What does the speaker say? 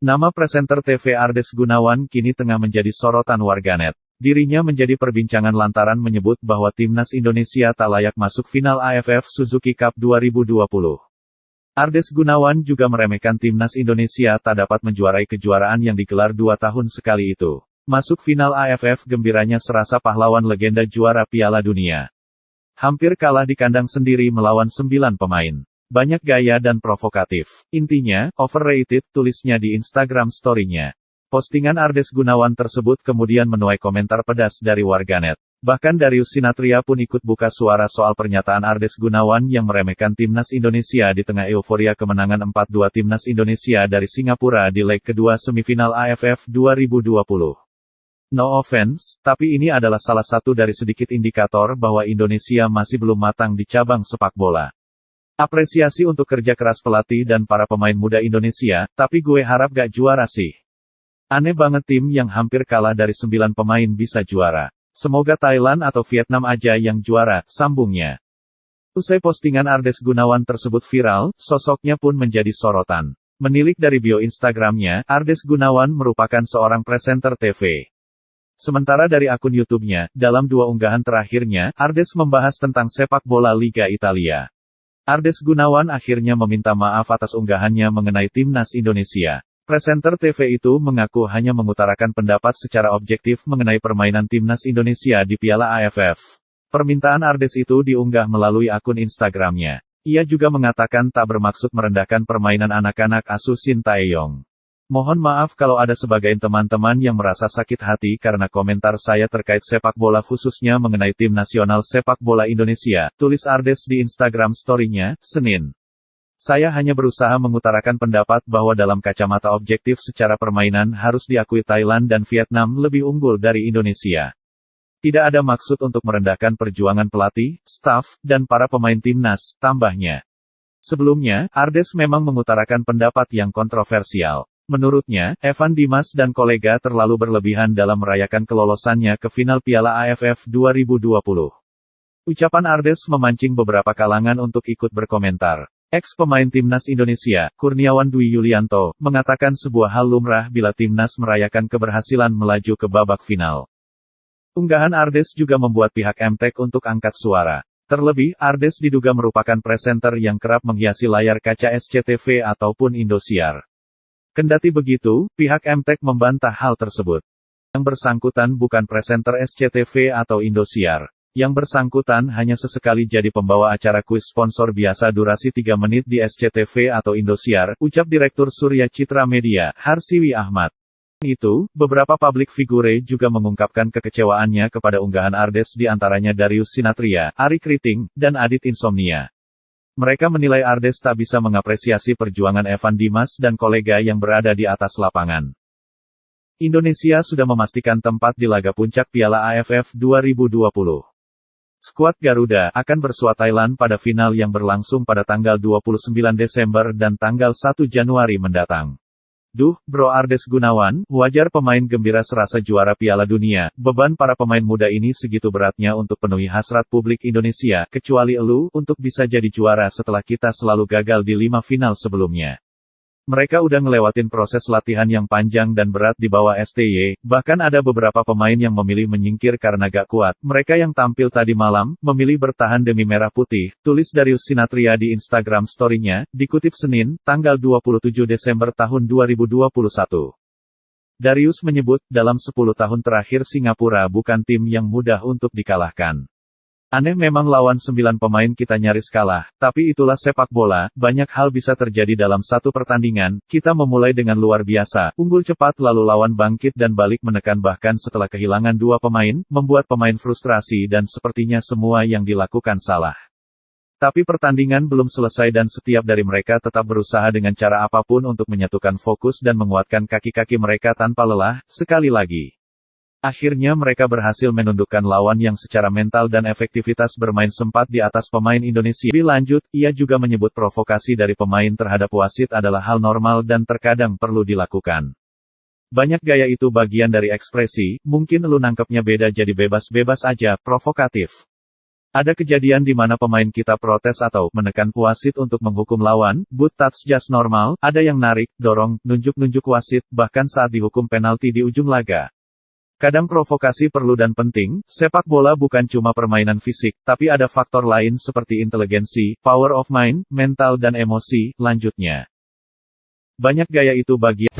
Nama presenter TV Ardes Gunawan kini tengah menjadi sorotan warganet. Dirinya menjadi perbincangan lantaran menyebut bahwa timnas Indonesia tak layak masuk final AFF Suzuki Cup 2020. Ardes Gunawan juga meremehkan timnas Indonesia tak dapat menjuarai kejuaraan yang digelar 2 tahun sekali itu. Masuk final AFF gembiranya serasa pahlawan legenda juara Piala Dunia. Hampir kalah di kandang sendiri melawan 9 pemain. Banyak gaya dan provokatif. Intinya, overrated, tulisnya di Instagram story-nya. Postingan Ardes Gunawan tersebut kemudian menuai komentar pedas dari warganet. Bahkan Darius Sinathrya pun ikut buka suara soal pernyataan Ardes Gunawan yang meremehkan timnas Indonesia di tengah euforia kemenangan 4-2 timnas Indonesia dari Singapura di leg kedua semifinal AFF 2020. No offense, tapi ini adalah salah satu dari sedikit indikator bahwa Indonesia masih belum matang di cabang sepak bola. Apresiasi untuk kerja keras pelatih dan para pemain muda Indonesia, tapi gue harap gak juara sih. Aneh banget tim yang hampir kalah dari 9 pemain bisa juara. Semoga Thailand atau Vietnam aja yang juara, sambungnya. Usai postingan Ardes Gunawan tersebut viral, sosoknya pun menjadi sorotan. Menilik dari bio Instagramnya, Ardes Gunawan merupakan seorang presenter TV. Sementara dari akun YouTube-nya, dalam 2 unggahan terakhirnya, Ardes membahas tentang sepak bola Liga Italia. Ardes Gunawan akhirnya meminta maaf atas unggahannya mengenai timnas Indonesia. Presenter TV itu mengaku hanya mengutarakan pendapat secara objektif mengenai permainan timnas Indonesia di Piala AFF. Permintaan Ardes itu diunggah melalui akun Instagramnya. Ia juga mengatakan tak bermaksud merendahkan permainan anak-anak asuh Shin Tae-yong. Mohon maaf kalau ada sebagian teman-teman yang merasa sakit hati karena komentar saya terkait sepak bola khususnya mengenai tim nasional sepak bola Indonesia, tulis Ardes di Instagram story-nya, Senin. Saya hanya berusaha mengutarakan pendapat bahwa dalam kacamata objektif secara permainan harus diakui Thailand dan Vietnam lebih unggul dari Indonesia. Tidak ada maksud untuk merendahkan perjuangan pelatih, staf, dan para pemain timnas, tambahnya. Sebelumnya, Ardes memang mengutarakan pendapat yang kontroversial. Menurutnya, Evan Dimas dan kolega terlalu berlebihan dalam merayakan kelolosannya ke final Piala AFF 2020. Ucapan Ardes memancing beberapa kalangan untuk ikut berkomentar. Ex-pemain timnas Indonesia, Kurniawan Dwi Yulianto, mengatakan sebuah hal lumrah bila timnas merayakan keberhasilan melaju ke babak final. Unggahan Ardes juga membuat pihak MTEK untuk angkat suara. Terlebih, Ardes diduga merupakan presenter yang kerap menghiasi layar kaca SCTV ataupun Indosiar. Kendati begitu, pihak MTEK membantah hal tersebut. Yang bersangkutan bukan presenter SCTV atau Indosiar. Yang bersangkutan hanya sesekali jadi pembawa acara kuis sponsor biasa durasi 3 menit di SCTV atau Indosiar, ucap Direktur Surya Citra Media, Harsiwi Ahmad. Itu, beberapa publik figure juga mengungkapkan kekecewaannya kepada unggahan Ardes di antaranya Darius Sinathrya, Ari Kriting, dan Adit Insomnia. Mereka menilai Ardes tak bisa mengapresiasi perjuangan Evan Dimas dan kolega yang berada di atas lapangan. Indonesia sudah memastikan tempat di laga puncak Piala AFF 2020. Skuad Garuda akan bersua Thailand pada final yang berlangsung pada tanggal 29 Desember dan tanggal 1 Januari mendatang. Duh, bro Ardes Gunawan, wajar pemain gembira serasa juara Piala Dunia, beban para pemain muda ini segitu beratnya untuk penuhi hasrat publik Indonesia, kecuali elu, untuk bisa jadi juara setelah kita selalu gagal di 5 final sebelumnya. Mereka udah ngelewatin proses latihan yang panjang dan berat di bawah STY, bahkan ada beberapa pemain yang memilih menyingkir karena gak kuat. Mereka yang tampil tadi malam, memilih bertahan demi merah putih, tulis Darius Sinathrya di Instagram story-nya, dikutip Senin, tanggal 27 Desember tahun 2021. Darius menyebut, dalam 10 tahun terakhir Singapura bukan tim yang mudah untuk dikalahkan. Aneh memang lawan 9 pemain kita nyaris kalah, tapi itulah sepak bola, banyak hal bisa terjadi dalam satu pertandingan, kita memulai dengan luar biasa, unggul cepat lalu lawan bangkit dan balik menekan bahkan setelah kehilangan 2 pemain, membuat pemain frustrasi dan sepertinya semua yang dilakukan salah. Tapi pertandingan belum selesai dan setiap dari mereka tetap berusaha dengan cara apapun untuk menyatukan fokus dan menguatkan kaki-kaki mereka tanpa lelah, sekali lagi. Akhirnya mereka berhasil menundukkan lawan yang secara mental dan efektivitas bermain sempat di atas pemain Indonesia. Lebih lanjut, ia juga menyebut provokasi dari pemain terhadap wasit adalah hal normal dan terkadang perlu dilakukan. Banyak gaya itu bagian dari ekspresi, mungkin lu nangkepnya beda jadi bebas-bebas aja, provokatif. Ada kejadian di mana pemain kita protes atau menekan wasit untuk menghukum lawan, but that's just normal, ada yang narik, dorong, nunjuk-nunjuk wasit, bahkan saat dihukum penalti di ujung laga. Kadang provokasi perlu dan penting, sepak bola bukan cuma permainan fisik, tapi ada faktor lain seperti inteligensi, power of mind, mental dan emosi, lanjutnya. Banyak gaya itu bagian